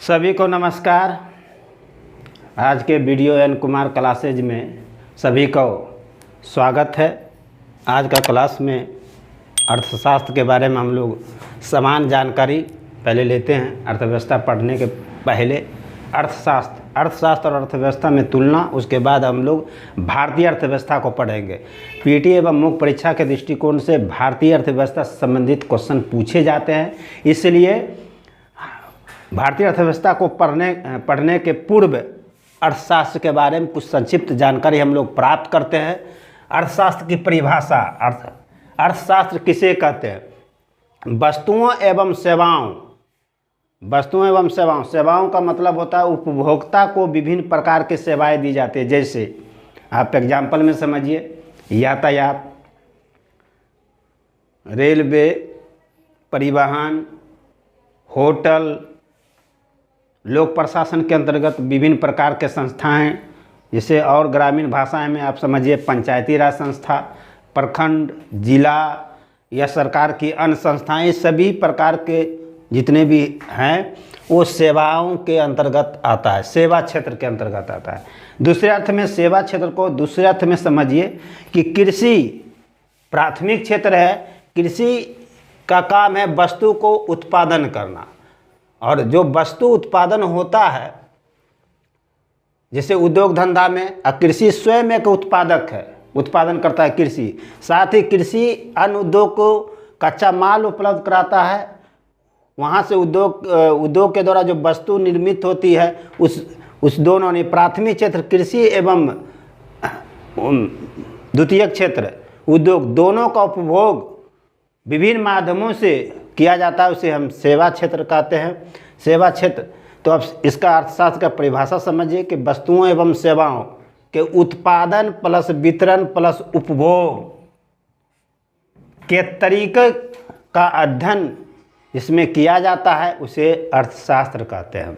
सभी को नमस्कार। आज के वीडियो एन कुमार क्लासेज में सभी को स्वागत है। आज का क्लास में अर्थशास्त्र के बारे में हम लोग समान जानकारी पहले लेते हैं। अर्थव्यवस्था पढ़ने के पहले अर्थशास्त्र और अर्थव्यवस्था में तुलना, उसके बाद हम लोग भारतीय अर्थव्यवस्था को पढ़ेंगे। पीटी एवं मुख्य परीक्षा के दृष्टिकोण से भारतीय अर्थव्यवस्था से संबंधित क्वेश्चन पूछे जाते हैं, इसलिए भारतीय अर्थव्यवस्था को पढ़ने के पूर्व अर्थशास्त्र के बारे में कुछ संक्षिप्त जानकारी हम लोग प्राप्त करते हैं। अर्थशास्त्र की परिभाषा, अर्थशास्त्र किसे कहते हैं? वस्तुओं एवं सेवाओं। सेवाओं का मतलब होता है उपभोक्ता को विभिन्न प्रकार की सेवाएं दी जाती है। जैसे आप एग्जाम्पल में समझिए, यातायात, रेलवे, परिवहन, होटल, लोक प्रशासन के अंतर्गत विभिन्न प्रकार के संस्थाएं, जैसे और ग्रामीण भाषाएं में आप समझिए पंचायती राज संस्था, प्रखंड, जिला या सरकार की अन्य संस्थाएं, सभी प्रकार के जितने भी हैं वो सेवाओं के अंतर्गत आता है, सेवा क्षेत्र के अंतर्गत आता है। दूसरे अर्थ में सेवा क्षेत्र को दूसरे अर्थ में समझिए कि कृषि प्राथमिक क्षेत्र है। कृषि का काम है वस्तु को उत्पादन करना, और जो वस्तु उत्पादन होता है, जैसे उद्योग धंधा में कृषि स्वयं एक उत्पादक है, उत्पादन करता है कृषि। साथ ही कृषि अन्य उद्योग को कच्चा माल उपलब्ध कराता है। वहाँ से उद्योग के द्वारा जो वस्तु निर्मित होती है, उस दोनों ने प्राथमिक क्षेत्र कृषि एवं द्वितीयक क्षेत्र उद्योग, दोनों का उपभोग विभिन्न माध्यमों से किया जाता है, उसे हम सेवा क्षेत्र कहते हैं। सेवा क्षेत्र, तो अब इसका अर्थशास्त्र का परिभाषा समझिए कि वस्तुओं एवं सेवाओं के उत्पादन प्लस वितरण प्लस उपभोग के तरीके का अध्ययन इसमें किया जाता है, उसे अर्थशास्त्र कहते हैं।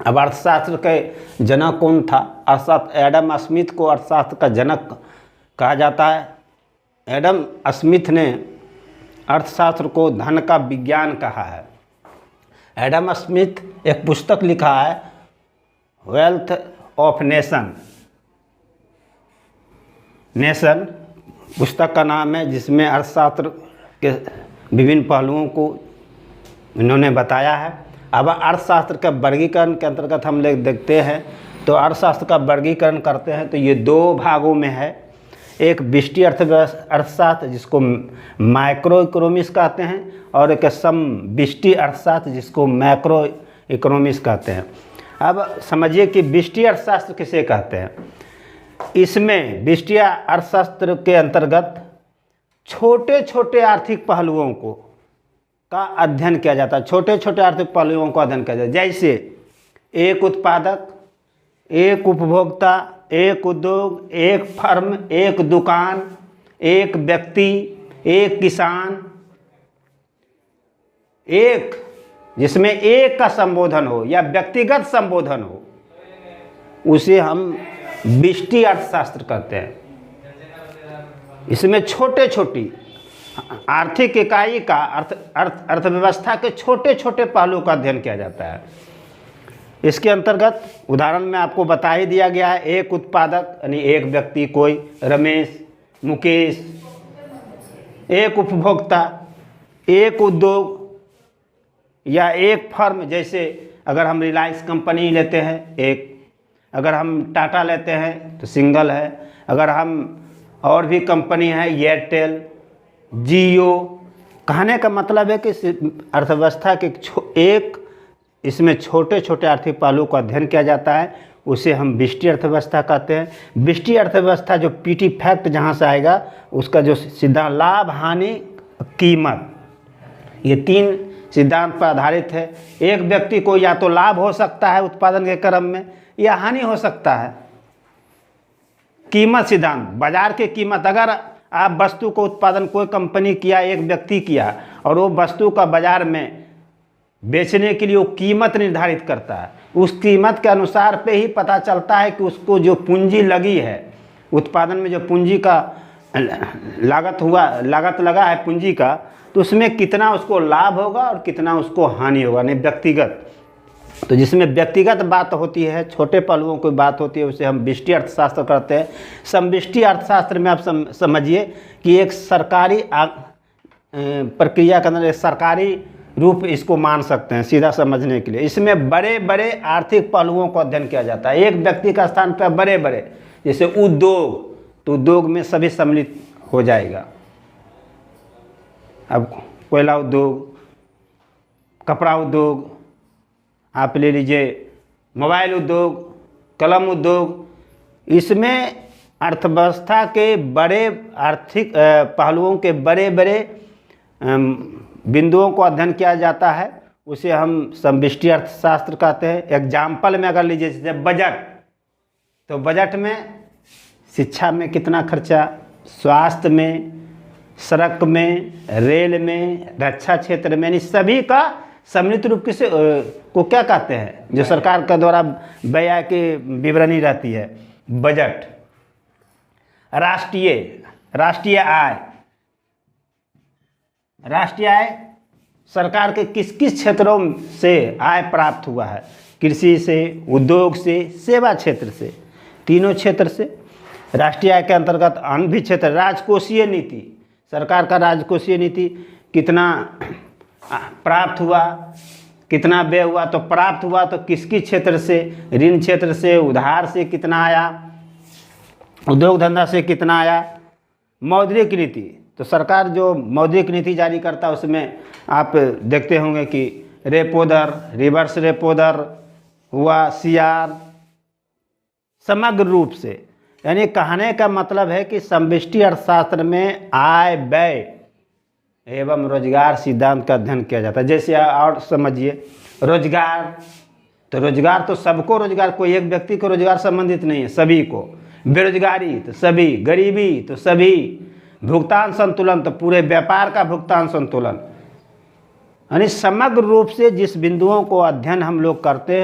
अब अर्थशास्त्र के जनक कौन था? अर्थशास्त्र एडम स्मिथ को अर्थशास्त्र का जनक कहा जाता है। एडम स्मिथ ने अर्थशास्त्र को धन का विज्ञान कहा है। एडम स्मिथ एक पुस्तक लिखा है, वेल्थ ऑफ नेशन पुस्तक का नाम है, जिसमें अर्थशास्त्र के विभिन्न पहलुओं को इन्होंने बताया है। अब अर्थशास्त्र का वर्गीकरण के अंतर्गत हम लोग देखते हैं, तो अर्थशास्त्र का वर्गीकरण करते हैं तो ये दो भागों में है। एक व्यष्टि अर्थशास्त्र जिसको माइक्रो इकोनॉमिक्स कहते हैं, और एक समव्यष्टि अर्थशास्त्र जिसको मैक्रो इकोनॉमिक्स कहते हैं। अब समझिए कि व्यष्टि अर्थशास्त्र किसे कहते हैं। इसमें व्यष्टि अर्थशास्त्र के अंतर्गत छोटे छोटे आर्थिक पहलुओं को का अध्ययन किया जाता है। छोटे छोटे आर्थिक पहलुओं को अध्ययन किया जाता है, जैसे एक उत्पादक, एक उपभोक्ता, एक उद्योग, एक फर्म, एक दुकान, एक व्यक्ति, एक किसान, एक जिसमें एक का संबोधन हो या व्यक्तिगत संबोधन हो, उसे हम व्यष्टि अर्थशास्त्र कहते हैं। इसमें छोटे छोटी आर्थिक इकाई का अर्थव्यवस्था के छोटे छोटे पहलुओं का अध्ययन किया जाता है। इसके अंतर्गत उदाहरण में आपको बता ही दिया गया है, एक उत्पादक यानी एक व्यक्ति, कोई रमेश, मुकेश, एक उपभोक्ता, एक उद्योग या एक फर्म, जैसे अगर हम रिलायंस कंपनी लेते हैं एक, अगर हम टाटा लेते हैं तो सिंगल है, अगर हम और भी कंपनी है एयरटेल, जियो। कहने का मतलब है कि अर्थव्यवस्था के एक इसमें छोटे छोटे आर्थिक पहलुओं का अध्ययन किया जाता है, उसे हम व्यष्टि अर्थव्यवस्था कहते हैं। व्यष्टि अर्थव्यवस्था जो पीटी फैक्ट जहाँ से आएगा, उसका जो सिद्धांत लाभ, हानि, कीमत, ये तीन सिद्धांत पर आधारित है। एक व्यक्ति को या तो लाभ हो सकता है उत्पादन के क्रम में, या हानि हो सकता है। कीमत सिद्धांत, बाजार की कीमत, अगर आप वस्तु को उत्पादन कोई कंपनी किया, एक व्यक्ति किया, और वो वस्तु का बाजार में बेचने के लिए वो कीमत निर्धारित करता है, उस कीमत के अनुसार पे ही पता चलता है कि उसको जो पूंजी लगी है उत्पादन में, जो पूंजी का लागत लगा है पूंजी का, तो उसमें कितना उसको लाभ होगा और कितना उसको हानि होगा। नहीं, व्यक्तिगत तो जिसमें व्यक्तिगत बात होती है, छोटे पहलुओं की बात होती है, उसे हम व्यष्टि अर्थशास्त्र करते हैं। समष्टि अर्थशास्त्र में आप समझिए कि एक सरकारी प्रक्रिया के अंदर एक सरकारी रूप इसको मान सकते हैं सीधा समझने के लिए। इसमें बड़े बड़े आर्थिक पहलुओं को अध्ययन किया जाता है। एक व्यक्ति का स्थान पर बड़े बड़े, जैसे उद्योग, तो उद्योग में सभी सम्मिलित हो जाएगा। अब कोयला उद्योग, कपड़ा उद्योग, आप ले लीजिए मोबाइल उद्योग, कलम उद्योग, इसमें अर्थव्यवस्था के बड़े आर्थिक पहलुओं के बड़े बड़े बिंदुओं को अध्ययन किया जाता है, उसे हम समष्टि अर्थशास्त्र कहते हैं। एग्जाम्पल में अगर लीजिए जैसे बजट, तो बजट में शिक्षा में कितना खर्चा, स्वास्थ्य में, सड़क में, रेल में, रक्षा क्षेत्र में, यानी सभी का सम्मिलित रूप किसे को क्या कहते हैं, जो सरकार के द्वारा व्यय की विवरणी रहती है, बजट। राष्ट्रीय आय, राष्ट्रीय आय सरकार के किस किस क्षेत्रों से आय प्राप्त हुआ है, कृषि से, उद्योग से, सेवा क्षेत्र से, तीनों क्षेत्र से। राष्ट्रीय आय के अंतर्गत अन्य भी क्षेत्र। राजकोषीय नीति, सरकार का राजकोषीय नीति कितना प्राप्त हुआ, कितना व्यय हुआ, तो प्राप्त हुआ तो किस किस क्षेत्र से, ऋण क्षेत्र से, उधार से कितना आया, उद्योग धंधा से कितना आया। मौद्रिक नीति, तो सरकार जो मौद्रिक नीति जारी करता है उसमें आप देखते होंगे कि रेपो दर, रिवर्स रेपो दर हुआ, सीआर, समग्र रूप से। यानी कहने का मतलब है कि समष्टि अर्थशास्त्र में आय, व्यय एवं रोजगार सिद्धांत का अध्ययन किया जाता है। जैसे और समझिए रोजगार, तो रोजगार तो सबको रोजगार, कोई एक व्यक्ति को रोजगार संबंधित नहीं है, सभी को। बेरोजगारी तो सभी, गरीबी तो सभी, भुगतान संतुलन तो पूरे व्यापार का भुगतान संतुलन। यानी समग्र रूप से जिस बिंदुओं को अध्ययन हम लोग करते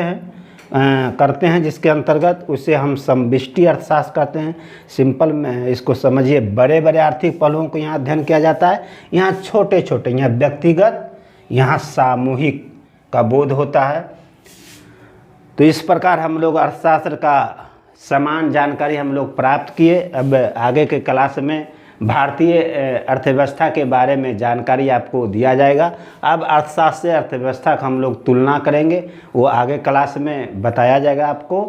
हैं जिसके अंतर्गत उसे हम समष्टि अर्थशास्त्र कहते हैं। सिंपल में इसको समझिए, बड़े बड़े आर्थिक पहलुओं को यहाँ अध्ययन किया जाता है, यहाँ छोटे छोटे, यहाँ व्यक्तिगत, यहाँ सामूहिक का बोध होता है। तो इस प्रकार हम लोग अर्थशास्त्र का समान जानकारी हम लोग प्राप्त किए। अब आगे के क्लास में भारतीय अर्थव्यवस्था के बारे में जानकारी आपको दिया जाएगा। अब अर्थशास्त्र से अर्थव्यवस्था का हम लोग तुलना करेंगे, वो आगे क्लास में बताया जाएगा आपको।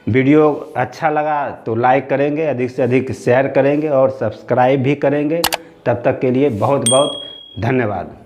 वीडियो अच्छा लगा तो लाइक करेंगे, अधिक से अधिक शेयर करेंगे और सब्सक्राइब भी करेंगे। तब तक के लिए बहुत बहुत धन्यवाद।